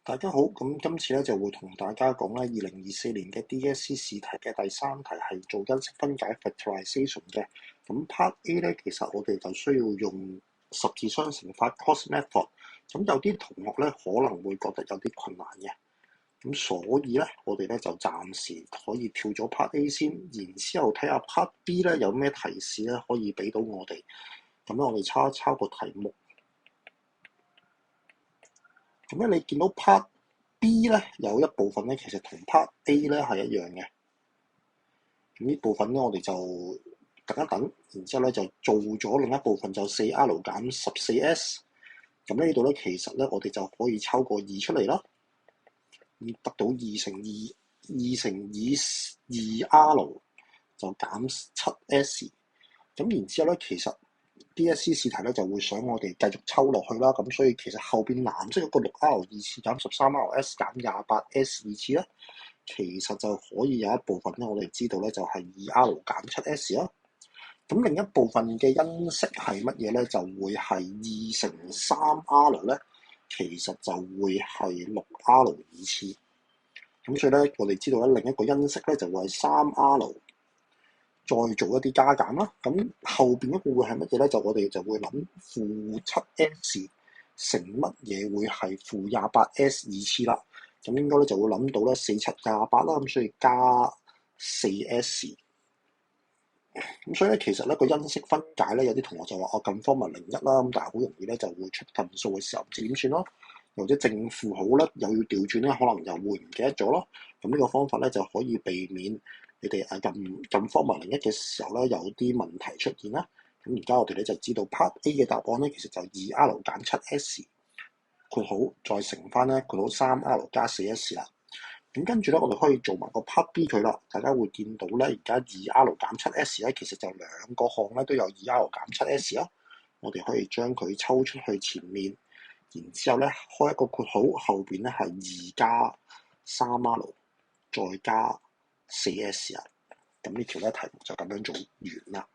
大家好，咁今次咧就會同大家講咧2024年嘅 DSE 試題嘅第3題係做因式分解 factorization 嘅。咁 Part A 咧，其實我哋就需要用十字雙乘法 cos method。咁有啲同學咧可能會覺得有啲困難嘅，咁所以咧我哋咧就暫時可以跳咗 Part A 先，然之後睇下 Part B 咧有咩提示咧可以俾到我哋。咁咧我哋抄一抄個題目。咁咧，你見到 Part B 咧有一部分咧，其實同 Part A 咧係一樣嘅。咁呢部分咧，我哋就等一等，然之後咧就做咗另一部分，就 4R 減 14S。咁呢度咧，其實咧我哋就可以抽個2出嚟啦，咁得到2乘2 就減 7S。咁然之後咧，其實DSE 試題咧就會想我哋繼續抽落去啦，咁所以其實後邊藍色嗰個 6R 二次減 13RS 減 28S 二次咧，其實就可以有一部分咧，我哋知道咧就係 2R 減 7S 啦。咁另一部分嘅因式係乜嘢咧？就會係2乘 3R 咧，其實就會係 6R 二次。咁所以咧，我哋知道咧另一個因式咧就會係 3R。再做一啲加減啦，咁後邊一個會係乜嘢咧？就我哋就會諗負 7S 乘乜嘢會係負 28S 二次啦。咁應該咧就會諗到咧4、7、28啦，咁所以加 4S。咁所以咧其實咧個因式分解咧，有啲同學就話我近方咪01啦，咁但係好容易咧就會出近數嘅時候唔知點算咯，又或者正負號咧又要調轉咧，可能又會唔記得咗咯。咁呢個方法咧就可以避免你哋近方01嘅時候咧有啲問題出現啦。咁而家我哋咧就知道 Part A 嘅答案咧，其實就 2R 減 7S 括號再乘翻咧括號 3R 加 4S 啦。咁跟住咧，我哋可以做埋個 Part B 佢啦。大家會見到咧，而家 2R 減 7S 咧，其實就兩個項咧都有 2R 減 7S 啦。我哋可以將佢抽出去前面，然之後咧開一個括號，後邊咧係2加 3R 再加 4S 啊。咁呢條咧題目就咁樣做完啦。